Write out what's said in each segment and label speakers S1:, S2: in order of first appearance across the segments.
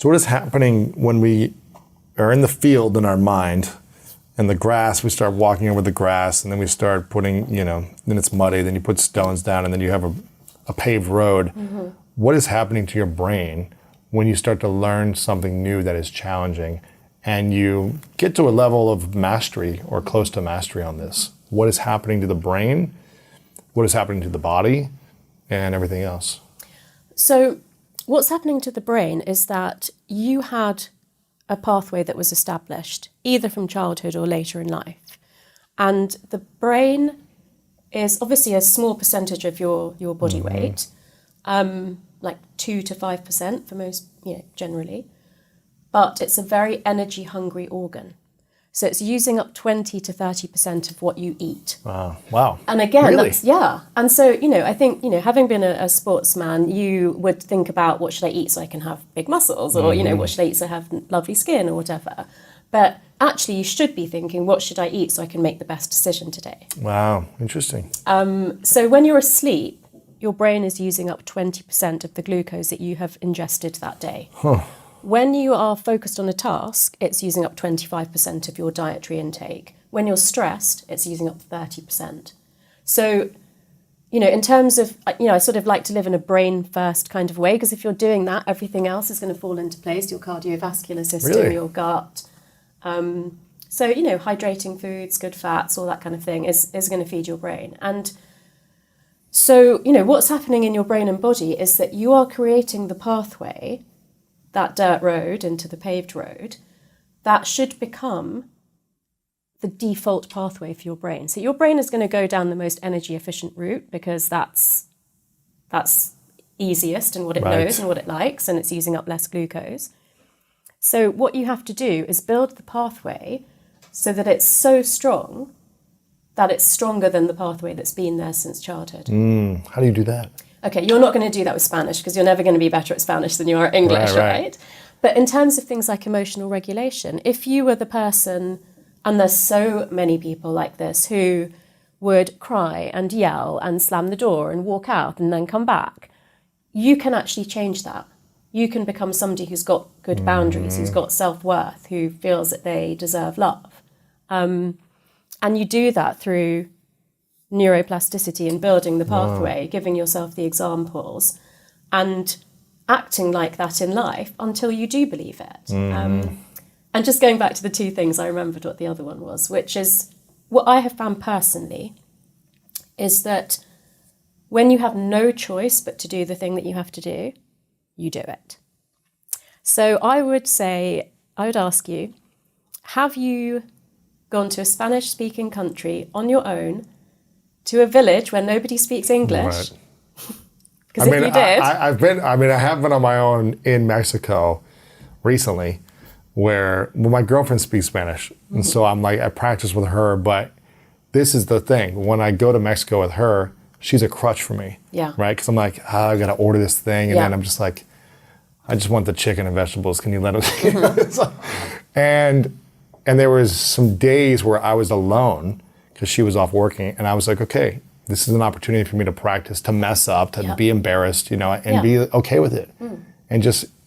S1: So what is happening when we are in the field in our mind and the grass, we start walking over the grass and then we start putting, then it's muddy, then you put stones down and then you have a paved road. Mm-hmm. What is happening to your brain when you start to learn something new that is challenging and you get to a level of mastery or close to mastery on this? What is happening to the brain? What is happening to the body and everything else?
S2: So what's happening to the brain is that you had a pathway that was established either from childhood or later in life. And the brain is obviously a small percentage of your body weight, like 2 to 5% for most, generally. But it's a very energy hungry organ. So it's using up 20 to 30% of what you eat.
S1: Wow.
S2: And again,
S1: really?
S2: And so, I think, having been a sportsman, you would think about what should I eat so I can have big muscles or, what should I eat so I have lovely skin or whatever. But actually you should be thinking, what should I eat so I can make the best decision today?
S1: Wow, interesting.
S2: So when you're asleep, your brain is using up 20% of the glucose that you have ingested that day.
S1: Huh.
S2: When you are focused on a task, it's using up 25% of your dietary intake. When you're stressed, it's using up 30%. So, in terms of, I sort of like to live in a brain first kind of way, because if you're doing that, everything else is going to fall into place, your cardiovascular system,
S1: Really?
S2: your gut. So, hydrating foods, good fats, all that kind of thing is going to feed your brain. And so, what's happening in your brain and body is that you are creating the pathway, that dirt road into the paved road, that should become the default pathway for your brain. So your brain is going to go down the most energy efficient route because that's easiest and what it knows and what it likes, and it's using up less glucose. So what you have to do is build the pathway so that it's so strong that it's stronger than the pathway that's been there since childhood.
S1: How do you do that?
S2: Okay, you're not going to do that with Spanish because you're never going to be better at Spanish than you are at English, right? But in terms of things like emotional regulation, if you were the person, and there's so many people like this who would cry and yell and slam the door and walk out and then come back, you can actually change that. You can become somebody who's got good boundaries, who's got self-worth, who feels that they deserve love. And you do that through neuroplasticity and building the pathway, giving yourself the examples and acting like that in life until you do believe it. And just going back to the two things, I remembered what the other one was, which is what I have found personally is that when you have no choice but to do the thing that you have to do, you do it. So I would ask you, have you gone to a Spanish-speaking country on your own to a village where nobody speaks English? Because if you did...
S1: I have been on my own in Mexico recently where my girlfriend speaks Spanish. And so I practice with her, but this is the thing. When I go to Mexico with her, she's a crutch for me.
S2: Yeah.
S1: Right? Because I'm like, I got to order this thing. And then I'm just like, I just want the chicken and vegetables. Can you let us? And there was some days where I was alone because she was off working. And I was like, okay, this is an opportunity for me to practice, to mess up, to be embarrassed, and be okay with it.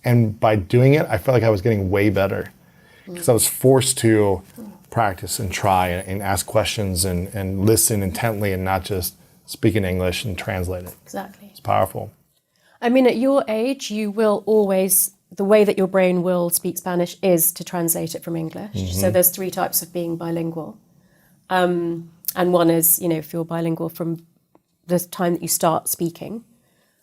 S1: And by doing it, I felt like I was getting way better because I was forced to practice and try and ask questions and listen intently and not just speak in English and translate it.
S2: Exactly.
S1: It's powerful.
S2: I mean, at your age, you will always, the way that your brain will speak Spanish is to translate it from English. So there's 3 types of being bilingual. And one is, if you're bilingual from the time that you start speaking.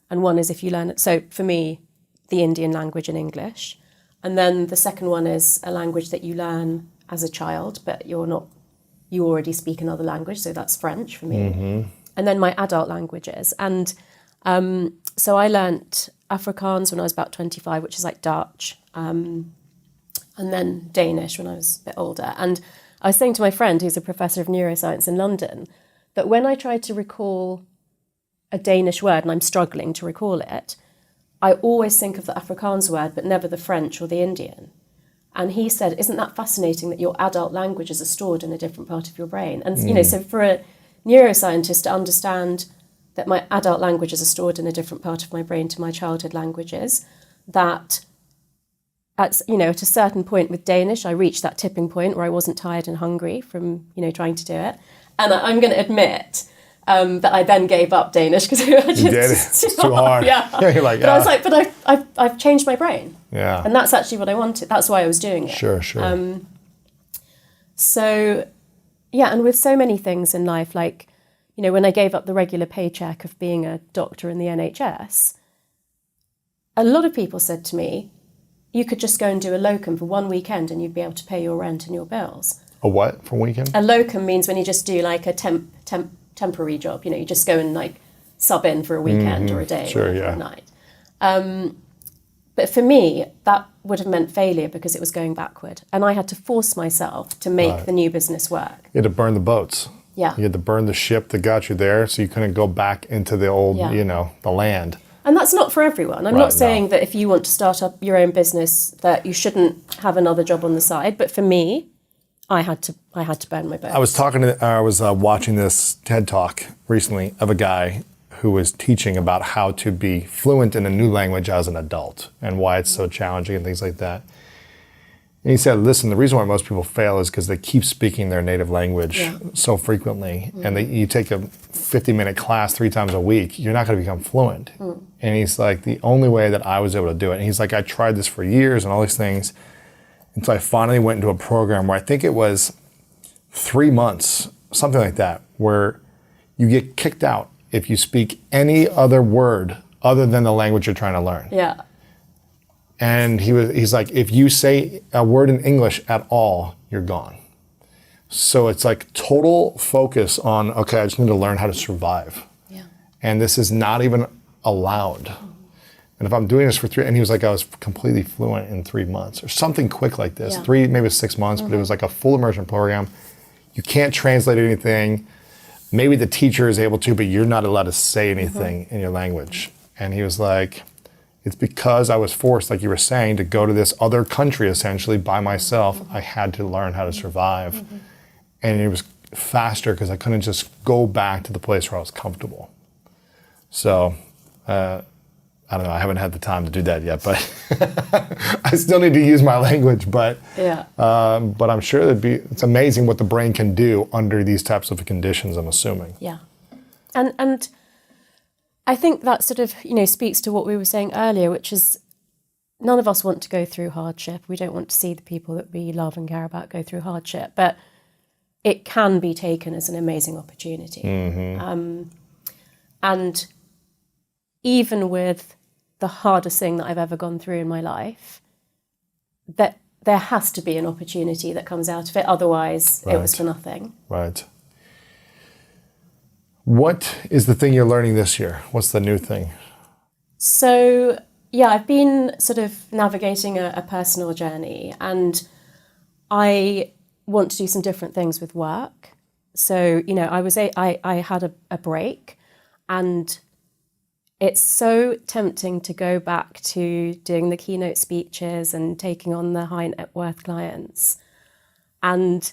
S2: And one is if you learn it. So for me, the Indian language and English. And then the second one is a language that you learn as a child, but you already speak another language. So that's French for me. And then my adult languages. And so I learnt Afrikaans when I was about 25, which is like Dutch. And then Danish when I was a bit older. And I was saying to my friend, who's a professor of neuroscience in London, that when I try to recall a Danish word and I'm struggling to recall it, I always think of the Afrikaans word, but never the French or the Indian. And he said, isn't that fascinating that your adult languages are stored in a different part of your brain? And, so for a neuroscientist to understand that my adult languages are stored in a different part of my brain to my childhood languages, that at a certain point with Danish, I reached that tipping point where I wasn't tired and hungry from, trying to do it. And I'm going to admit that I then gave up Danish because
S1: it's too hard.
S2: Yeah.
S1: You're like,
S2: but I was like, but I've changed my brain.
S1: Yeah.
S2: And that's actually what I wanted. That's why I was doing it.
S1: Sure.
S2: So, yeah, and with so many things in life, like, when I gave up the regular paycheck of being a doctor in the NHS, a lot of people said to me, you could just go and do a locum for one weekend and you'd be able to pay your rent and your bills.
S1: A what for weekend?
S2: A locum means when you just do like a temporary job, you just go and like sub in for a weekend or a day or a night. But for me, that would have meant failure because it was going backward. And I had to force myself to make the new business work.
S1: You had to burn the boats.
S2: Yeah.
S1: You had to burn the ship that got you there so you couldn't go back into the old, the land.
S2: And that's not for everyone. I'm not saying that if you want to start up your own business that you shouldn't have another job on the side. But for me, I had to burn my boats.
S1: I was watching this TED Talk recently of a guy who was teaching about how to be fluent in a new language as an adult and why it's so challenging and things like that. And he said, listen, the reason why most people fail is because they keep speaking their native language so frequently. And you take a 50-minute class 3 times a week, you're not going to become fluent. And he's like, the only way that I was able to do it, and he's like, I tried this for years and all these things, until I finally went into a program where I think it was 3 months, something like that, where you get kicked out if you speak any other word other than the language you're trying to learn.
S2: Yeah.
S1: And he's like, if you say a word in English at all, you're gone. So it's like total focus on, okay, I just need to learn how to survive.
S2: Yeah.
S1: And this is not even allowed. And if I'm doing this for 3, and he was like, I was completely fluent in 3 months or something quick like this, 3, maybe 6 months, but it was like a full immersion program. You can't translate anything. Maybe the teacher is able to, but you're not allowed to say anything in your language. And he was like, it's because I was forced, like you were saying, to go to this other country essentially by myself. I had to learn how to survive. And it was faster because I couldn't just go back to the place where I was comfortable. So, I don't know, I haven't had the time to do that yet, but I still need to use my language. But I'm sure it's amazing what the brain can do under these types of conditions, I'm assuming.
S2: Yeah. And I think that sort of, speaks to what we were saying earlier, which is none of us want to go through hardship. We don't want to see the people that we love and care about go through hardship, but it can be taken as an amazing opportunity. And even with the hardest thing that I've ever gone through in my life, that there has to be an opportunity that comes out of it. Otherwise, it was for nothing.
S1: Right. What is the thing you're learning this year? What's the new thing?
S2: So, I've been sort of navigating a personal journey, and I want to do some different things with work. So, I had a break, and it's so tempting to go back to doing the keynote speeches and taking on the high net worth clients. And,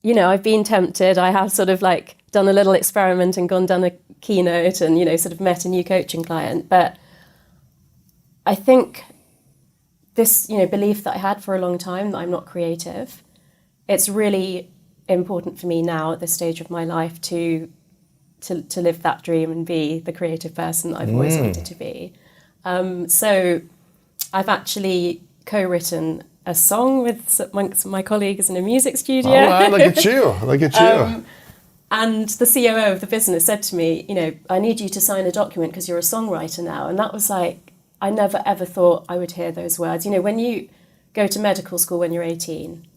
S2: I've been tempted. I have sort of like done a little experiment and done a keynote and, sort of met a new coaching client. But I think this, belief that I had for a long time that I'm not creative, it's really important for me now at this stage of my life to live that dream and be the creative person that I've always wanted to be. So I've actually co-written a song with my colleagues in a music studio.
S1: Oh, wow, look at you. Look at you.
S2: And the COO of the business said to me, I need you to sign a document because you're a songwriter now. And that was like, I never ever thought I would hear those words. When you go to medical school when you're 18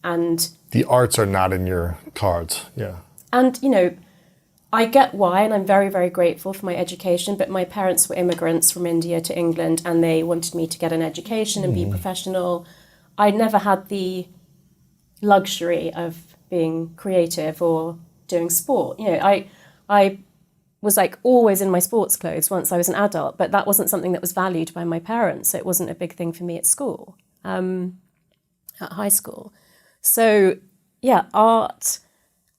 S2: and...
S1: The arts are not in your cards, yeah.
S2: And, I get why, and I'm very, very grateful for my education, but my parents were immigrants from India to England, and they wanted me to get an education and be professional. I never had the luxury of being creative or doing sport. I was like always in my sports clothes once I was an adult, but that wasn't something that was valued by my parents. So it wasn't a big thing for me at school, at high school. So art,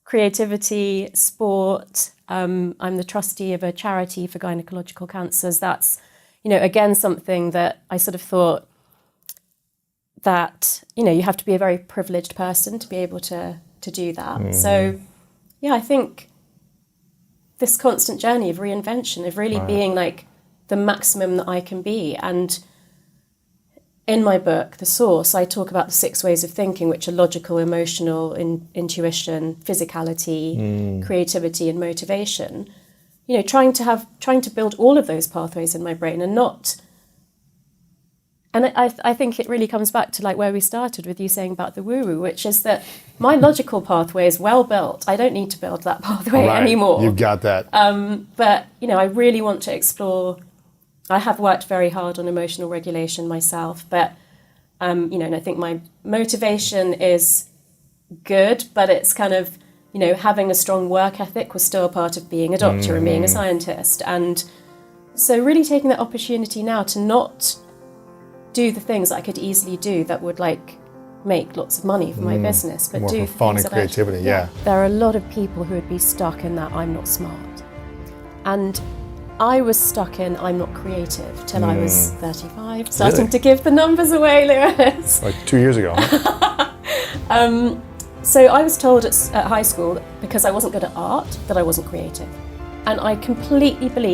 S2: creativity, sport. I'm the trustee of a charity for gynecological cancers. That's, again, something that I sort of thought, that, you know, you have to be a very privileged person to be able to do that. So, yeah, I think this constant journey of reinvention, of really being like the maximum that I can be. And in my book, The Source, I talk about the 6 ways of thinking, which are logical, emotional, intuition, physicality, creativity, and motivation. You know, trying to build all of those pathways in my brain and not. And I think it really comes back to like where we started with you saying about the woo-woo, which is that my logical pathway is well built. I don't need to build that pathway anymore.
S1: You've got that.
S2: But, you know, I really want to explore. I have worked very hard on emotional regulation myself, but, you know, and I think my motivation is good, but it's kind of, you know, having a strong work ethic was still a part of being a doctor and being a scientist. And so really taking that opportunity now to not do the things I could easily do that would like make lots of money for my business, but
S1: more
S2: do
S1: for fun
S2: things
S1: and
S2: that
S1: creativity. Yeah.
S2: There are a lot of people who would be stuck in that I'm not smart. And I was stuck in I'm not creative till I was 35, starting to give the numbers away, Lewis.
S1: Like 2 years ago. Huh?
S2: So I was told at high school, because I wasn't good at art, that I wasn't creative. And I completely believe